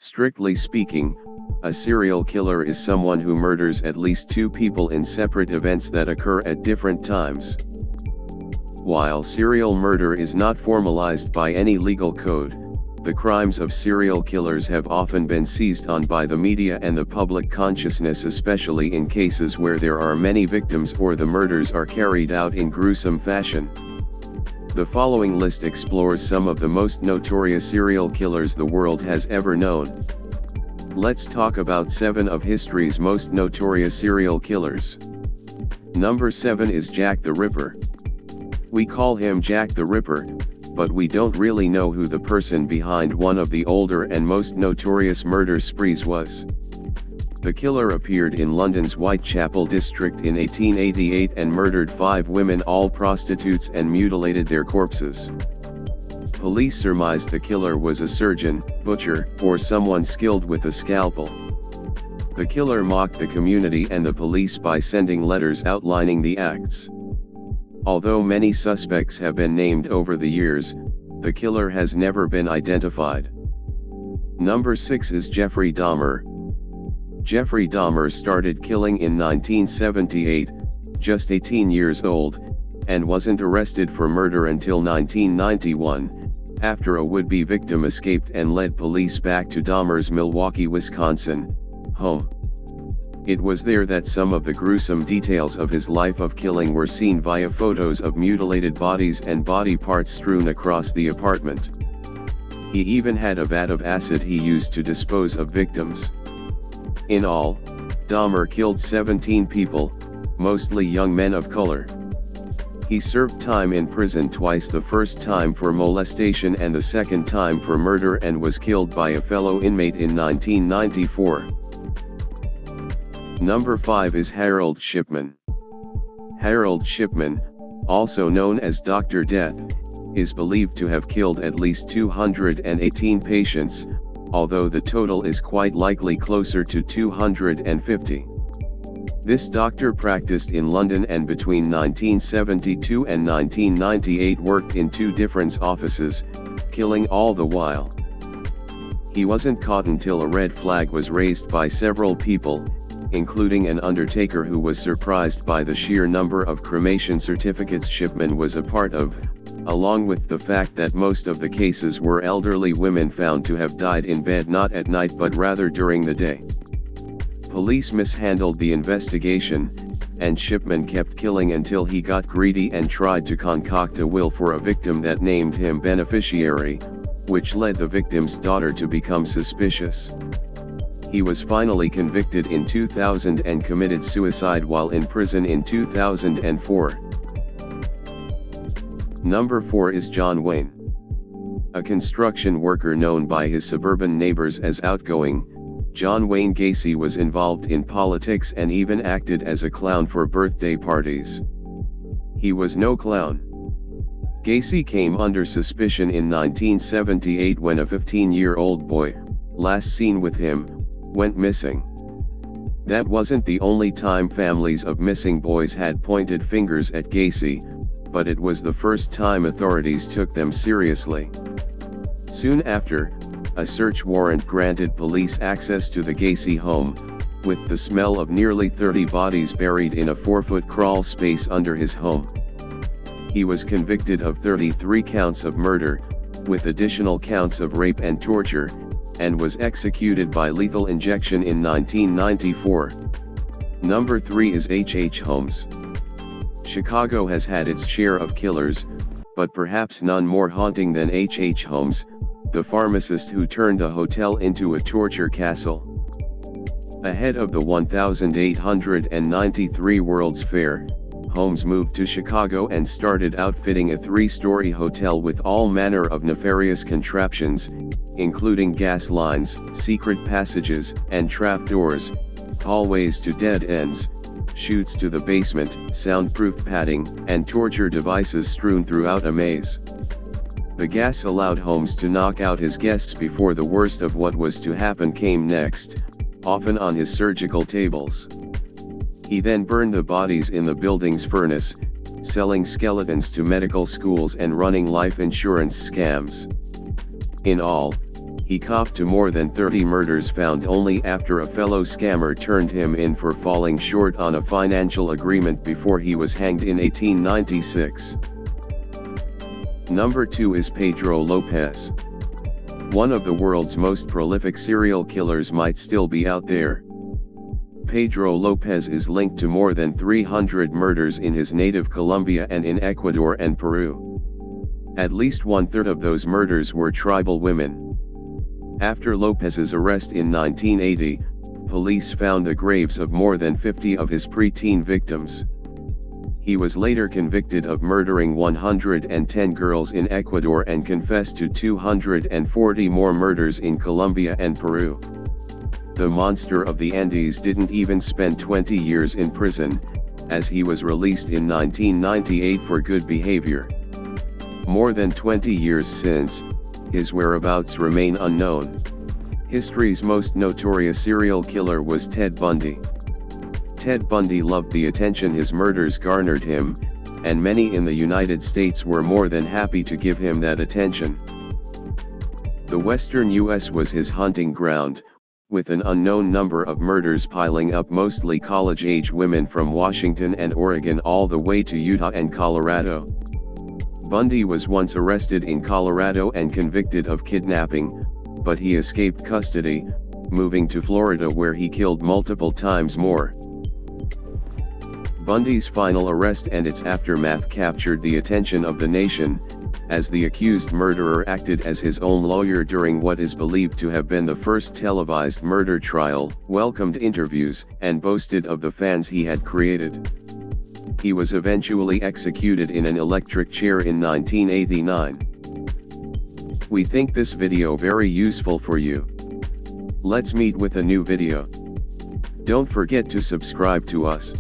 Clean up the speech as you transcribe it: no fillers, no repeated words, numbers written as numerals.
Strictly speaking, a serial killer is someone who murders at least two people in separate events that occur at different times. While serial murder is not formalized by any legal code, the crimes of serial killers have often been seized on by the media and the public consciousness, especially in cases where there are many victims or the murders are carried out in gruesome fashion. The following list explores some of the most notorious serial killers the world has ever known. Let's talk about 7 of history's most notorious serial killers. Number 7 is Jack the Ripper. We call him Jack the Ripper, but we don't really know who the person behind one of the older and most notorious murder sprees was. The killer appeared in London's Whitechapel district in 1888 and murdered 5 women, all prostitutes, and mutilated their corpses. Police surmised the killer was a surgeon, butcher, or someone skilled with a scalpel. The killer mocked the community and the police by sending letters outlining the acts. Although many suspects have been named over the years, the killer has never been identified. Number 6 is Jeffrey Dahmer. Jeffrey Dahmer started killing in 1978, just 18 years old, and wasn't arrested for murder until 1991, after a would-be victim escaped and led police back to Dahmer's Milwaukee, Wisconsin home. It was there that some of the gruesome details of his life of killing were seen via photos of mutilated bodies and body parts strewn across the apartment. He even had a vat of acid he used to dispose of victims. In all, Dahmer killed 17 people, mostly young men of color. He served time in prison twice, the first time for molestation and the second time for murder, and was killed by a fellow inmate in 1994. Number 5 is Harold Shipman. Harold Shipman, also known as Dr. Death, is believed to have killed at least 218 patients, although the total is quite likely closer to 250. This doctor practiced in London and between 1972 and 1998 worked in 2 different offices, killing all the while. He wasn't caught until a red flag was raised by several people, including an undertaker who was surprised by the sheer number of cremation certificates Shipman was a part of, along with the fact that most of the cases were elderly women found to have died in bed not at night but rather during the day. Police mishandled the investigation, and Shipman kept killing until he got greedy and tried to concoct a will for a victim that named him beneficiary, which led the victim's daughter to become suspicious. He was finally convicted in 2000 and committed suicide while in prison in 2004. Number 4 is John Wayne. A construction worker known by his suburban neighbors as outgoing, John Wayne Gacy was involved in politics and even acted as a clown for birthday parties. He was no clown. Gacy came under suspicion in 1978 when a 15-year-old boy, last seen with him, went missing. That wasn't the only time families of missing boys had pointed fingers at Gacy, but it was the first time authorities took them seriously. Soon after, a search warrant granted police access to the Gacy home, with the smell of nearly 30 bodies buried in a 4-foot crawl space under his home. He was convicted of 33 counts of murder, with additional counts of rape and torture, and was executed by lethal injection in 1994. Number 3 is H. Holmes. Chicago has had its share of killers, but perhaps none more haunting than H. Holmes, the pharmacist who turned a hotel into a torture castle. Ahead of the 1893 World's Fair, Holmes moved to Chicago and started outfitting a 3-story hotel with all manner of nefarious contraptions, including gas lines, secret passages, and trapdoors, hallways to dead ends, chutes to the basement, soundproof padding, and torture devices strewn throughout a maze. The gas allowed Holmes to knock out his guests before the worst of what was to happen came next, often on his surgical tables. He then burned the bodies in the building's furnace, selling skeletons to medical schools and running life insurance scams. In all, he copped to more than 30 murders found only after a fellow scammer turned him in for falling short on a financial agreement before he was hanged in 1896. Number 2 is Pedro Lopez. One of the world's most prolific serial killers might still be out there. Pedro Lopez is linked to more than 300 murders in his native Colombia and in Ecuador and Peru. At least 1/3 of those murders were tribal women. After Lopez's arrest in 1980, police found the graves of more than 50 of his preteen victims. He was later convicted of murdering 110 girls in Ecuador and confessed to 240 more murders in Colombia and Peru. The monster of the Andes didn't even spend 20 years in prison, as he was released in 1998 for good behavior. More than 20 years since, his whereabouts remain unknown. History's most notorious serial killer was Ted Bundy. Ted Bundy loved the attention his murders garnered him, and many in the United States were more than happy to give him that attention. The western U.S. was his hunting ground, with an unknown number of murders piling up, mostly college-age women from Washington and Oregon all the way to Utah and Colorado. Bundy was once arrested in Colorado and convicted of kidnapping, but he escaped custody, moving to Florida where he killed multiple times more. Bundy's final arrest and its aftermath captured the attention of the nation, as the accused murderer acted as his own lawyer during what is believed to have been the first televised murder trial, welcomed interviews, and boasted of the fans he had created. He was eventually executed in an electric chair in 1989. We think this video very useful for you. Let's meet with a new video. Don't forget to subscribe to us.